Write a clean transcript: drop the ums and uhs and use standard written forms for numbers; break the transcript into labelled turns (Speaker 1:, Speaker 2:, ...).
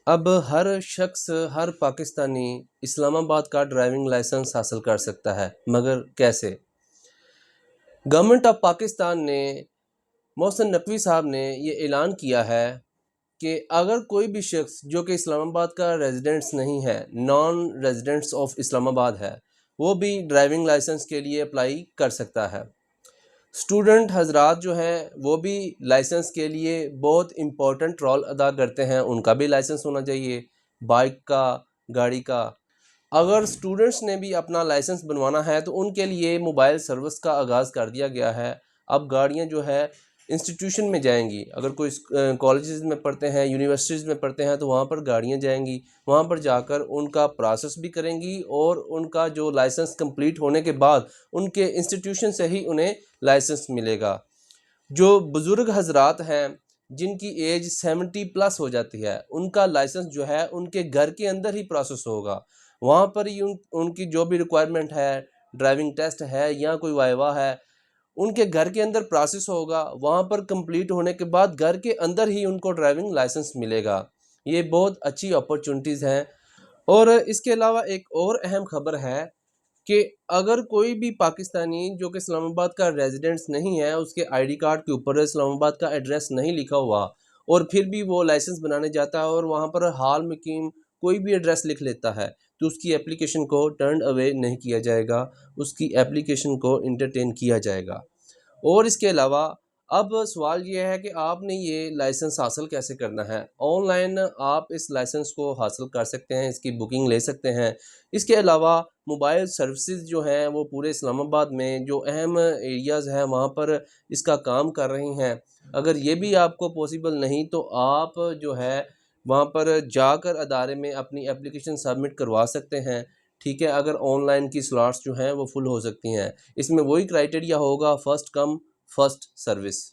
Speaker 1: اب ہر شخص، ہر پاکستانی اسلام آباد کا ڈرائیونگ لائسنس حاصل کر سکتا ہے، مگر کیسے؟ گورنمنٹ آف پاکستان نے، محسن نقوی صاحب نے یہ اعلان کیا ہے کہ اگر کوئی بھی شخص جو کہ اسلام آباد کا ریزیڈنٹس نہیں ہے، نان ریزیڈنٹس آف اسلام آباد ہے، وہ بھی ڈرائیونگ لائسنس کے لیے اپلائی کر سکتا ہے۔ اسٹوڈنٹ حضرات جو ہیں وہ بھی لائسنس کے لیے بہت امپورٹنٹ رول ادا کرتے ہیں، ان کا بھی لائسنس ہونا چاہیے، بائک کا، گاڑی کا۔ اگر اسٹوڈنٹس نے بھی اپنا لائسنس بنوانا ہے تو ان کے لیے موبائل سروس کا آغاز کر دیا گیا ہے۔ اب گاڑیاں جو ہے انسٹیٹیوشن میں جائیں گی، اگر کوئی کالجز میں پڑھتے ہیں، یونیورسٹیز میں پڑھتے ہیں تو وہاں پر گاڑیاں جائیں گی، وہاں پر جا کر ان کا پروسیس بھی کریں گی، اور ان کا جو لائسنس کمپلیٹ ہونے کے بعد ان کے انسٹیٹیوشن سے ہی انہیں لائسنس ملے گا۔ جو بزرگ حضرات ہیں جن کی ایج 70+ ہو جاتی ہے، ان کا لائسنس جو ہے ان کے گھر کے اندر ہی پروسیس ہوگا، وہاں پر ہی ان کی جو بھی ریکوائرمنٹ ہے، ڈرائیونگ ٹیسٹ ہے یا کوئی وائوا ہے، ان کے گھر کے اندر پروسیس ہوگا، وہاں پر کمپلیٹ ہونے کے بعد گھر کے اندر ہی ان کو ڈرائیونگ لائسنس ملے گا۔ یہ بہت اچھی اپرچونٹیز ہیں۔ اور اس کے علاوہ ایک اور اہم خبر ہے کہ اگر کوئی بھی پاکستانی جو کہ اسلام آباد کا ریزیڈنٹس نہیں ہے، اس کے آئی ڈی کارڈ کے اوپر اسلام آباد کا ایڈریس نہیں لکھا ہوا، اور پھر بھی وہ لائسنس بنانے جاتا ہے اور وہاں پر حال مقیم کوئی بھی ایڈریس لکھ لیتا ہے، تو اس کی اپلیکیشن کو ٹرن اوے نہیں کیا جائے گا، اس کی اپلیکیشن کو انٹرٹین کیا جائے گا۔ اور اس کے علاوہ اب سوال یہ ہے کہ آپ نے یہ لائسنس حاصل کیسے کرنا ہے؟ آن لائن آپ اس لائسنس کو حاصل کر سکتے ہیں، اس کی بکنگ لے سکتے ہیں۔ اس کے علاوہ موبائل سروسز جو ہیں وہ پورے اسلام آباد میں جو اہم ایریاز ہیں وہاں پر اس کا کام کر رہی ہیں۔ اگر یہ بھی آپ کو پاسبل نہیں تو آپ جو ہے وہاں پر جا کر ادارے میں اپنی اپلیکیشن سبمٹ کروا سکتے ہیں، ٹھیک ہے؟ اگر آن لائن کی سلاٹس جو ہیں وہ فل ہو سکتی ہیں۔ اس میں وہی کرائٹیریا ہوگا، فرسٹ کم فرسٹ سروس۔